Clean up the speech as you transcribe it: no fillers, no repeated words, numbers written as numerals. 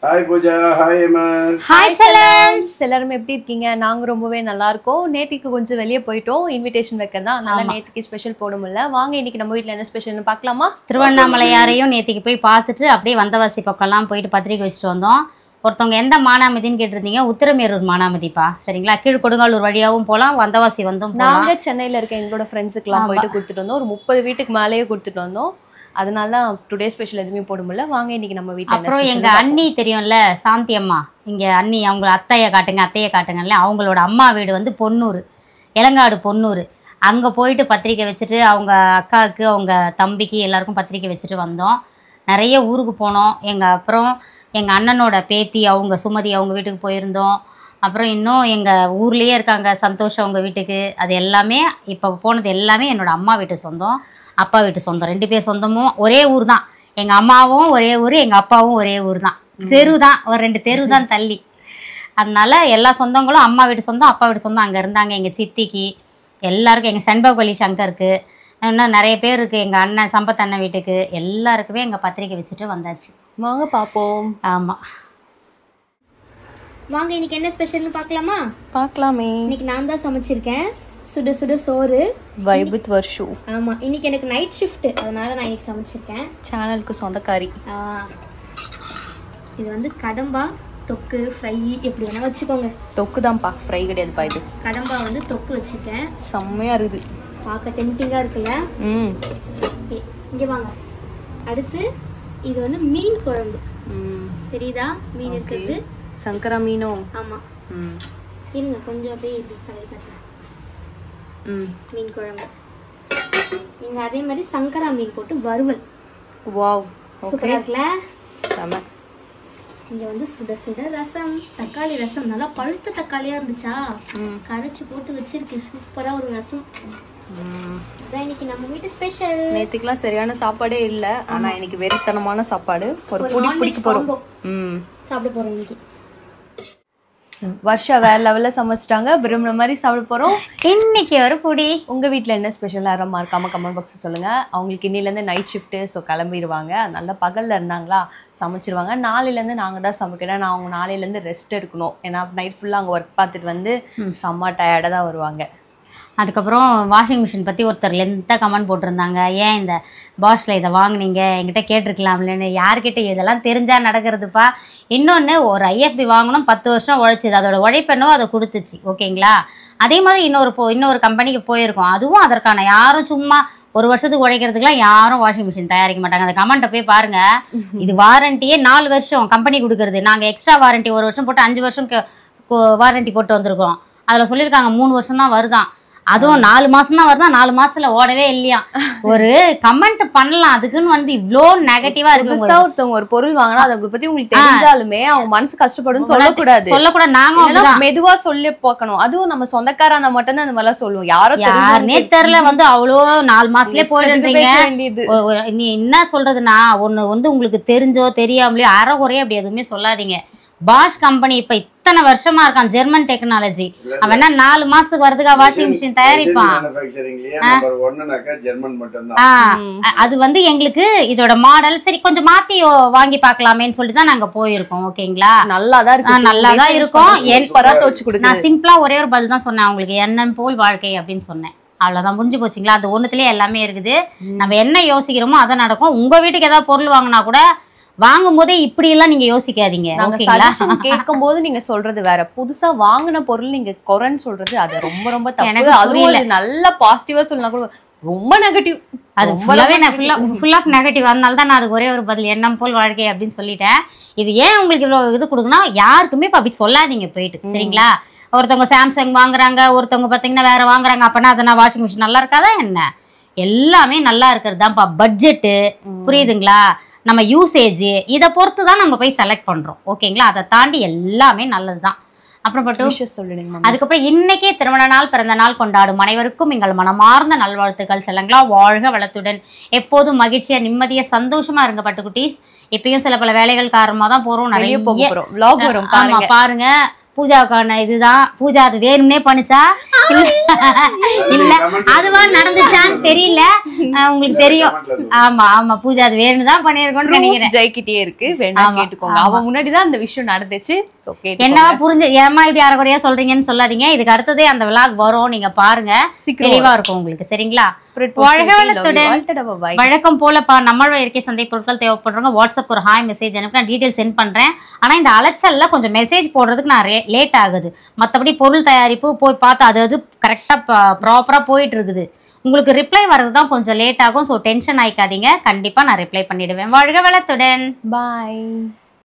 Hi Pooja, hi Emma. Hi Chalams. எல்லாரும் எப்படி இருக்கீங்க? நாங்க ரொம்பவே நல்லா இருக்கோம். நேத்திக்கு கொஞ்சம் வெளிய போயிட்டோம். இன்விடேஷன் வைக்கறதா. அதனால நேத்திக்கு ஸ்பெஷல் போட முடியல. வாங்க இன்னைக்கு நம்ம வீட்ல என்ன ஸ்பெஷல்னு பார்க்கலாமா? திருவண்ணாமலையாரையும் நேத்திக்கு போய் பார்த்துட்டு அப்படியே வந்தவாசி பக்கம்லாம் போயிட்டு பத்திரிக்கை வச்சுட்டு வந்தோம். ஒருத்தவங்க எந்த மானாமதின்னு கேட்டிருந்தீங்க. உத்திரமேரூர் மானாமதிப்பா. சரிங்களா? கீழ் கொடுங்காலூர் வழியாவும் போகலாம், வந்தவாசி வந்தும் போகலாம். நாங்க சென்னையில இருக்க எங்களோட ஃப்ரெண்ட்ஸுக்குலாம் போயிட்டு கொடுத்துட்டு வந்தோம். ஒரு 30 வீட்டுக்கு மேலேயே கொடுத்துட்டு வந்தோம். அதனால தான் டுடே ஸ்பெஷல் எதுவுமே போட முடியல. வாங்க இன்னைக்கு நம்ம வீட்டில் அப்புறம் எங்க அண்ணி தெரியும்ல, சாந்தி அம்மா. இங்கே அண்ணி அவங்க அத்தையை காட்டுங்கல்ல. அவங்களோட அம்மா வீடு வந்து பொன்னூர், இளங்காடு பொன்னூர். அங்கே போயிட்டு பத்திரிக்கை வச்சுட்டு அவங்க அக்காவுக்கு அவங்க தம்பிக்கு எல்லாருக்கும் பத்திரிக்கை வச்சுட்டு வந்தோம். நிறைய ஊருக்கு போனோம். அப்புறம் எங்கள் அண்ணனோட பேத்தி அவங்க சுமதி அவங்க வீட்டுக்கு போயிருந்தோம். அப்புறம் இன்னும் எங்கள் ஊர்லேயே இருக்காங்க சந்தோஷ் அவங்க வீட்டுக்கு. அது எல்லாமே இப்போ போனது எல்லாமே என்னோடய அம்மா வீட்டு சொந்தம், அப்பா வீட்டு சொந்தம். 2 பேர் சொந்தமும் ஒரே ஊர் தான். எங்கள் அம்மாவும் ஒரே ஊர், எங்கள் அப்பாவும் ஒரே ஊர் தான். தெரு தான், ஒரு 2 தெரு தான் தள்ளி. அதனால எல்லா சொந்தங்களும் அம்மா வீட்டு சொந்தம் அப்பா வீட்டு சொந்தம் அங்கே இருந்தாங்க. எங்கள் சித்திக்கு எல்லாருக்கும், எங்கள் செண்பகவல்லி சங்கருக்கு, இன்னும் நிறைய பேர் இருக்குது. எங்கள் அண்ணன் சம்பத் அண்ணன் வீட்டுக்கு எல்லாருக்குமே எங்கள் பத்திரிக்கை வச்சுட்டு வந்தாச்சு. வாங்க பார்ப்போம். ஆமாம், வாங்க இன்னைக்கு என்ன ஸ்பெஷல்னு பார்க்கலாமா? பார்க்கலாமே. இன்னைக்கு நான் தான் சமைச்சிருக்கேன். சுட சுட சோறு, வைப் வித் வர்ஷு. ஆமா, இன்னைக்கு எனக்கு நைட் ஷிஃப்ட், அதனால நான் இன்னைக்கு சமைச்சிருக்கேன். சேனலுக்கு சொந்தக்காரி. இது வந்து கடம்பா தொக்கு ஃப்ரை, எப்படி வேணா வச்சுக்கோங்க. தொக்கு தான்ப்பா, ஃப்ரை கிடையாதுப்பா. இது கடம்பா வந்து தொக்கு வச்சிருக்கேன். செம்மையா இருக்குது, பார்க்க டெம்டிங்கா இருக்குல்ல? இங்க வாங்க. அடுத்து இது வந்து மீன் குழம்பு. தெரியுதா மீன் இருக்கிறது? சங்கரா மீனோ? ஆமா. இருங்க கொஞ்சம் அப்படியே இப்படி கலரி காட்டுறேன். மீன் குழம்பு. இங்க அதே மாதிரி சங்கரா மீன் போட்டு வறுவல். வாவ், சூப்பரா இருக்குல்ல? செம. இங்க வந்து சுட சுட ரசம், தக்காளி ரசம். நல்லா பழுத்த தக்காளியா இருந்துச்சா, கரைச்சு போட்டு வச்சிருக்கேன். சூப்பரா ஒரு ரசம். அதான் இன்னைக்கு நம்ம வீட்டு ஸ்பெஷல். நேத்துக்குலாம் சரியான சாப்பாடே இல்ல, ஆனா இன்னைக்கு வெறித்தனமான சாப்பாடு. ஒரு புடி பிடிக்க போறோம். சாப்பிட போறோம் இன்னைக்கு. வருஷா வேற லெவல்ல சமைச்சிட்டாங்க. விரும்புற மாதிரி சாப்பிட போறோம் இன்னைக்கு ஒரு புடி. உங்க வீட்டுல என்ன ஸ்பெஷல் யாரும் மறக்காம கமெண்ட் பாக்ஸ் சொல்லுங்க. அவங்களுக்கு இன்னில இருந்து நைட் ஷிஃப்ட், ஸோ கிளம்பிடுவாங்க. அதனால பகல்ல இருந்தாங்களா சமைச்சிருவாங்க. நாளையில இருந்து நாங்க தான் சமைக்கிறேன். நான் அவங்க நாளையில இருந்து ரெஸ்ட் எடுக்கணும். ஏன்னா நைட் ஃபுல்லா அங்க ஒர்க் பார்த்துட்டு வந்து செம்ம டயர்டா தான் வருவாங்க. அதுக்கப்புறம் வாஷிங் மிஷின் பற்றி ஒருத்தர் லென்த்தாக கமெண்ட் போட்டிருந்தாங்க. ஏன் இந்த பாஷில் இதை வாங்கினீங்க, என்கிட்ட கேட்டிருக்கலாம்லன்னு. யார்கிட்ட இதெல்லாம் தெரிஞ்சால் நடக்கிறதுப்பா. இன்னொன்று, ஒரு ஐஎஃப்பி வாங்கணும், 10 வருஷம் உழைச்சிது. அதோட உழைப்பென்னோ அதை கொடுத்துச்சு. ஓகேங்களா? அதே மாதிரி இன்னொரு கம்பெனிக்கு போயிருக்கோம். அதுவும் அதற்கான யாரும் சும்மா ஒரு வருஷத்துக்கு உழைக்கிறதுக்குலாம் யாரும் வாஷிங் மிஷின் தயாரிக்க மாட்டாங்க. அந்த கமெண்ட்டை போய் பாருங்க. இது வாரண்டியே 4 வருஷம் கம்பெனி கொடுக்குறது. நாங்கள் எக்ஸ்ட்ரா வாரண்டி 1 வருஷம் போட்டு 5 வருஷம் வாரண்டி போட்டு வந்திருக்கோம். அதில் சொல்லியிருக்காங்க 3 வருஷம் தான் வருதான். அதுவும் 4 மாசம் தான் வருதா, 4 மாசத்துல ஓடவே இல்லையா. ஒரு கமெண்ட் பண்ணலாம், அதுக்குன்னு வந்து இவ்வளோ நெகட்டிவா இருக்கு. ஒருத்தவங்க ஒரு பொருள் வாங்கினா அதை பத்தி உங்களுக்கு தெரிஞ்சாலுமே அவங்க மனசு கஷ்டப்படும் சொல்லக்கூடாது. நாங்க மெதுவா சொல்லி பார்க்கணும். அதுவும் நம்ம சொந்தக்காரான மட்டும் தான் அந்த மாதிரிலாம் சொல்லுவோம். யாருன்னே தெரியல வந்து அவ்வளோ 4 மாசத்துலயே போயிடுறீங்க. நீ என்ன சொல்றதுன்னா, ஒண்ணு வந்து உங்களுக்கு தெரிஞ்சோ தெரியாமலையோ அறகுறையோ அப்படி எதுவுமே சொல்லாதீங்க. பாஷ் கம்பெனி இப்ப இத்தனை வருஷமா இருக்கான், ஜெர்மன் டெக்னாலஜி. அவன் 4 மாசத்துக்கு வரதுக்கா வாஷிங் மிஷின் தயாரிப்பான். அது வந்து எங்களுக்கு இதோட மாடல் சரி கொஞ்சம் மாத்தி வாங்கி பாக்கலாமேன்னு சொல்லிட்டு தான் நாங்க போயிருக்கோம். ஓகேங்களா? நல்லாதான் இருக்கும். நான் சிம்பிளா ஒரே ஒரு பதில் தான் சொன்னேன் அவங்களுக்கு, எண்ணம் போல் வாழ்க்கை அப்படின்னு சொன்னேன். அவ்வளவுதான், முடிஞ்சு போச்சுங்களா? அது ஒண்ணுத்துலயே எல்லாமே இருக்குது. நம்ம என்ன யோசிக்கிறோமோ அதை நடக்கும். உங்க வீட்டுக்கு ஏதாவது பொருள் வாங்கினா கூட வாங்கும் போதே இப்படி எல்லாம் நீங்க யோசிக்காதீங்க. கேட்கும் போது நீங்க சொல்றது வேற, புதுசா வாங்கின பொருள் நீங்க குறைன்னு சொல்றது அது ரொம்ப ரொம்ப தப்பு. அதுவும் நல்ல பாசிட்டிவா சொல்லலாம் கூட ரொம்ப நெகட்டிவ். அது ஃபுல் ஆஃப் நெகட்டிவ். அதனால தான் நான் அதுக்கு ஒரே ஒரு பதில், எண்ணம் போல் வாழ்க்கை அப்படின்னு சொல்லிட்டேன். இது ஏன் உங்களுக்கு இவ்வளவு இது கொடுக்கணும், யாருக்குமே இப்ப அப்படி சொல்லாதீங்க போயிட்டு. சரிங்களா? ஒருத்தவங்க சாம்சங் வாங்குறாங்க, ஒருத்தவங்க பாத்தீங்கன்னா வேற வாங்குறாங்க. அப்பனா அதனா வாஷிங் மிஷின் நல்லா இருக்காதா என்ன? எல்லாமே நல்லா இருக்கிறது தான்ப்பா. பட்ஜெட்டு புரியுதுங்களா, நம்ம யூசேஜ் இதை பொறுத்து தான் நம்ம போய் செலக்ட் பண்றோம். ஓகேங்களா? அதை தாண்டி எல்லாமே நல்லதுதான். அதுக்கப்புறம் இன்னைக்கே திருமண நாள் பிறந்த நாள் கொண்டாடும் அனைவருக்கும் எங்கள் மனமார்ந்த நல்வாழ்த்துக்கள். செல்லங்களா, வாழ்க வளத்துடன் எப்போதும் மகிழ்ச்சியா நிம்மதியா சந்தோஷமா இருங்க பட்டுக்குட்டீஸ். இப்பயும் சில பல வேலைகள் காரணமா தான் போறோம், நிறைய பாருங்க. பூஜாவுக்கான இதுதான். பூஜா அது வேணும்னே பண்ணுச்சா இல்ல அதுவா நடந்துச்சான்னு தெரியல. உங்களுக்கு தெரியும். ஆமா ஆமா பூஜா அது வேணும்னு தான் பண்ணிருக்கோம்னு நினைக்கிறேன். ஜெய்கிட்டே இருக்கு, வேணா கேட்டுக்கோங்க. அவ முன்னாடிதான் அந்த விஷயம் நடந்துச்சு. சோ கேட்டு என்னவா புரிஞ்சு ஏமா இப்படி அரைக்குறையா சொல்றீங்கன்னு சொல்லாதீங்க. இதுக்கு அடுத்ததே அந்த விளாக் வரும், நீங்க பாருங்க, தெளிவா இருக்கும் உங்களுக்கு. சரிங்களா? வழக்கம் போலப்பா நம்மளோட இயற்கை சந்தை பொருட்கள் தேவைப்படுறவங்க வாட்ஸ்அப் ஒரு ஹாய் மெசேஜ் எனக்கு நான் டீடைல் சென்ட் பண்றேன். ஆனா இந்த அலைச்சல்ல கொஞ்சம் மெசேஜ் போடுறதுக்கு நான் லேட் ஆகுது. மற்றபடி பொருள் தயாரிப்பு போய் பார்த்து அது கரெக்டா ப்ராப்பரா போயிட்டு இருக்குது. உங்களுக்கு ரிப்ளை வர்றது தான் கொஞ்சம் லேட் ஆகும். ஸோ டென்ஷன் ஆயிக்காதீங்க, கண்டிப்பா நான் ரிப்ளை பண்ணிடுவேன். வாழ்க வளத்துடன். பாய்.